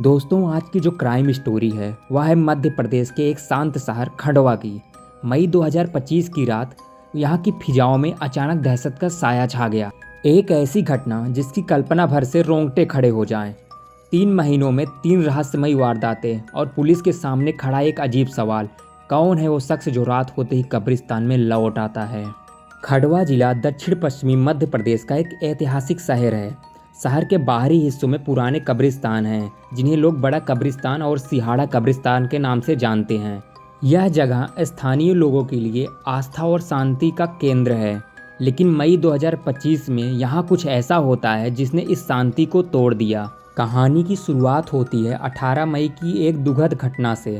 दोस्तों, आज की जो क्राइम स्टोरी है वह है मध्य प्रदेश के एक शांत शहर खंडवा की। मई 2025 की रात यहाँ की फिजाओं में अचानक दहशत का साया छा गया। एक ऐसी घटना जिसकी कल्पना भर से रोंगटे खड़े हो जाएं। 3 महीनों में 3 रहस्यमयी वारदातें और पुलिस के सामने खड़ा एक अजीब सवाल, कौन है वो शख्स जो रात होते ही कब्रिस्तान में लौट आता है। खंडवा जिला दक्षिण पश्चिमी मध्य प्रदेश का एक ऐतिहासिक शहर है। शहर के बाहरी हिस्सों में पुराने कब्रिस्तान हैं, जिन्हें लोग बड़ा कब्रिस्तान और सिहाड़ा कब्रिस्तान के नाम से जानते हैं। यह जगह स्थानीय लोगों के लिए आस्था और शांति का केंद्र है। लेकिन मई 2025 में यहाँ कुछ ऐसा होता है जिसने इस शांति को तोड़ दिया। कहानी की शुरुआत होती है 18 मई की एक दुखद घटना से।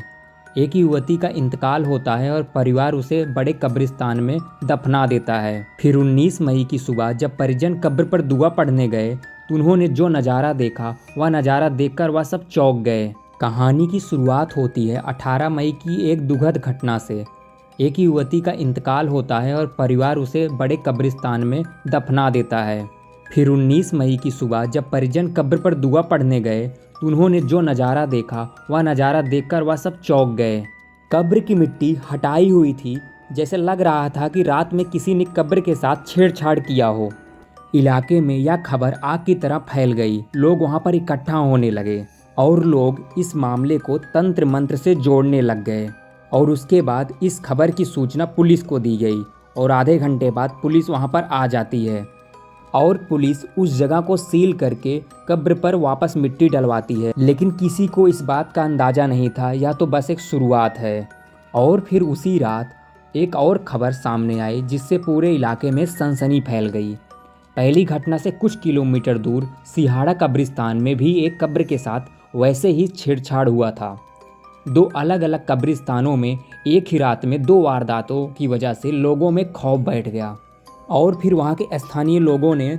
एक युवती का इंतकाल होता है और परिवार उसे बड़े कब्रिस्तान में दफना देता है। फिर 19 मई की सुबह जब परिजन कब्र पर दुआ पढ़ने गए तो उन्होंने जो नज़ारा देखा, वह नज़ारा देखकर वह सब चौंक गए। कहानी की शुरुआत होती है 18 मई की एक दुखद घटना से। एक युवती का इंतकाल होता है और परिवार उसे बड़े कब्रिस्तान में दफना देता है। फिर 19 मई की सुबह जब परिजन कब्र पर दुआ पढ़ने गए तो उन्होंने जो नज़ारा देखा, वह नज़ारा देखकर वह सब चौंक गए। कब्र की मिट्टी हटाई हुई थी, जैसे लग रहा था कि रात में किसी ने कब्र के साथ छेड़छाड़ किया हो। इलाके में यह खबर आग की तरह फैल गई। लोग वहां पर इकट्ठा होने लगे और लोग इस मामले को तंत्र मंत्र से जोड़ने लग गए। और उसके बाद इस खबर की सूचना पुलिस को दी गई और आधे घंटे बाद पुलिस वहां पर आ जाती है और पुलिस उस जगह को सील करके कब्र पर वापस मिट्टी डलवाती है। लेकिन किसी को इस बात का अंदाज़ा नहीं था, यह तो बस एक शुरुआत है। और फिर उसी रात एक और खबर सामने आई जिससे पूरे इलाके में सनसनी फैल गई। पहली घटना से कुछ किलोमीटर दूर सिहाड़ा कब्रिस्तान में भी एक कब्र के साथ वैसे ही छेड़छाड़ हुआ था। 2 अलग अलग कब्रिस्तानों में एक ही रात में 2 वारदातों की वजह से लोगों में खौफ बैठ गया और फिर वहां के स्थानीय लोगों ने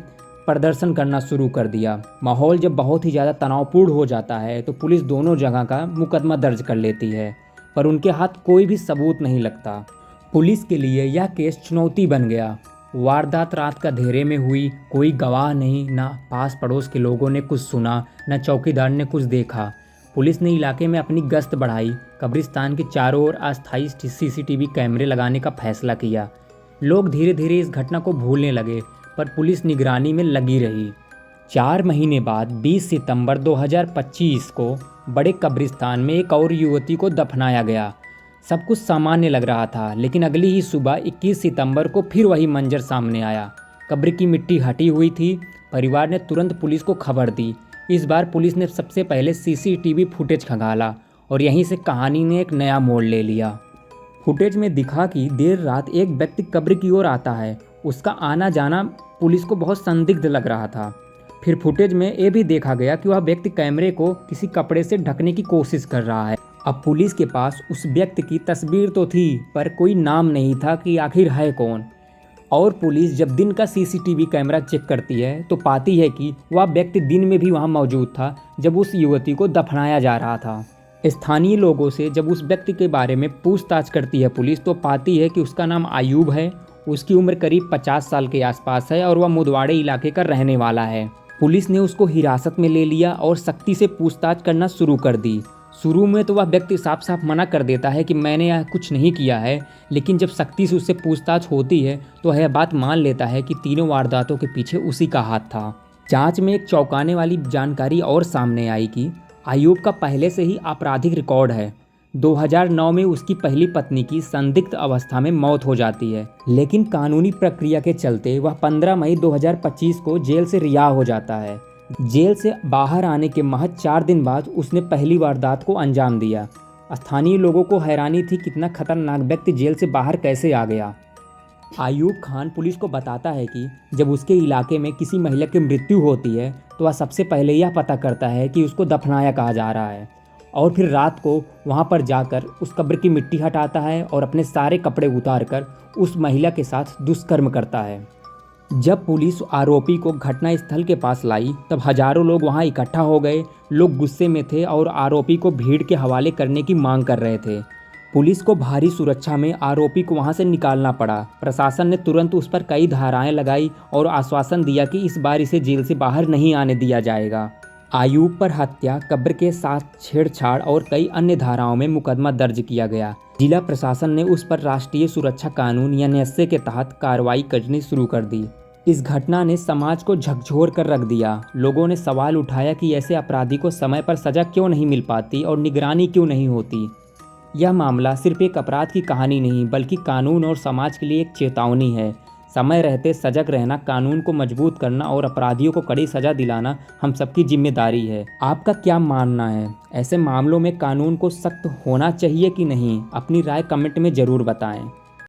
प्रदर्शन करना शुरू कर दिया। माहौल जब बहुत ही ज़्यादा तनावपूर्ण हो जाता है तो पुलिस दोनों जगह का मुकदमा दर्ज कर लेती है, पर उनके हाथ कोई भी सबूत नहीं लगता। पुलिस के लिए यह केस चुनौती बन गया। वारदात रात का अंधेरे में हुई, कोई गवाह नहीं, ना पास पड़ोस के लोगों ने कुछ सुना, न चौकीदार ने कुछ देखा। पुलिस ने इलाके में अपनी गश्त बढ़ाई, कब्रिस्तान के चारों ओर अस्थायी सीसीटीवी कैमरे लगाने का फैसला किया। लोग धीरे धीरे इस घटना को भूलने लगे, पर पुलिस निगरानी में लगी रही। 4 महीने बाद 20 सितंबर 2025 को बड़े कब्रिस्तान में एक और युवती को दफनाया गया। सब कुछ सामान्य लग रहा था, लेकिन अगली ही सुबह 21 सितंबर को फिर वही मंजर सामने आया। कब्र की मिट्टी हटी हुई थी। परिवार ने तुरंत पुलिस को खबर दी। इस बार पुलिस ने सबसे पहले सीसीटीवी फुटेज खंगाला और यहीं से कहानी ने एक नया मोड़ ले लिया। फुटेज में दिखा कि देर रात एक व्यक्ति कब्र की ओर आता है। उसका आना जाना पुलिस को बहुत संदिग्ध लग रहा था। फिर फुटेज में ये भी देखा गया कि वह व्यक्ति कैमरे को किसी कपड़े से ढकने की कोशिश कर रहा है। अब पुलिस के पास उस व्यक्ति की तस्वीर तो थी, पर कोई नाम नहीं था कि आखिर है कौन। और पुलिस जब दिन का सीसीटीवी कैमरा चेक करती है तो पाती है कि वह व्यक्ति दिन में भी वहां मौजूद था जब उस युवती को दफनाया जा रहा था। स्थानीय लोगों से जब उस व्यक्ति के बारे में पूछताछ करती है पुलिस तो पाती है कि उसका नाम आयूब है। उसकी उम्र करीब 50 साल के आसपास है और वह मुदवाड़े इलाके का रहने वाला है। पुलिस ने उसको हिरासत में ले लिया और सख्ती से पूछताछ करना शुरू कर दी। शुरू में तो वह व्यक्ति साफ साफ मना कर देता है कि मैंने यह कुछ नहीं किया है, लेकिन जब सख्ती से उससे पूछताछ होती है तो यह बात मान लेता है कि तीनों वारदातों के पीछे उसी का हाथ था। जांच में एक चौंकाने वाली जानकारी और सामने आई कि आयूब का पहले से ही आपराधिक रिकॉर्ड है। 2009 में उसकी पहली पत्नी की संदिग्ध अवस्था में मौत हो जाती है, लेकिन कानूनी प्रक्रिया के चलते वह 15 मई 2025 को जेल से रिहा हो जाता है। जेल से बाहर आने के महज 4 दिन बाद उसने पहली वारदात को अंजाम दिया। स्थानीय लोगों को हैरानी थी कितना खतरनाक व्यक्ति जेल से बाहर कैसे आ गया। आयूब खान पुलिस को बताता है कि जब उसके इलाके में किसी महिला की मृत्यु होती है तो वह सबसे पहले यह पता करता है कि उसको दफनाया कहाँ जा रहा है और फिर रात को वहां पर जाकर उस कब्र की मिट्टी हटाता है और अपने सारे कपड़े उतार कर उस महिला के साथ दुष्कर्म करता है। जब पुलिस आरोपी को घटनास्थल के पास लाई तब हजारों लोग वहां इकट्ठा हो गए। लोग गुस्से में थे और आरोपी को भीड़ के हवाले करने की मांग कर रहे थे। पुलिस को भारी सुरक्षा में आरोपी को वहां से निकालना पड़ा। प्रशासन ने तुरंत उस पर कई धाराएं लगाई और आश्वासन दिया कि इस बार इसे जेल से बाहर नहीं आने दिया जाएगा। आयूब पर हत्या, कब्र के साथ छेड़छाड़ और कई अन्य धाराओं में मुकदमा दर्ज किया गया। जिला प्रशासन ने उस पर राष्ट्रीय सुरक्षा कानून या एनएसए के तहत कार्रवाई करनी शुरू कर दी। इस घटना ने समाज को झकझोर कर रख दिया। लोगों ने सवाल उठाया कि ऐसे अपराधी को समय पर सजा क्यों नहीं मिल पाती और निगरानी क्यों नहीं होती। यह मामला सिर्फ एक अपराध की कहानी नहीं, बल्कि कानून और समाज के लिए एक चेतावनी है। समय रहते सजग रहना, कानून को मजबूत करना और अपराधियों को कड़ी सजा दिलाना हम सबकी जिम्मेदारी है। आपका क्या मानना है? ऐसे मामलों में कानून को सख्त होना चाहिए कि नहीं? अपनी राय कमेंट में ज़रूर बताएं।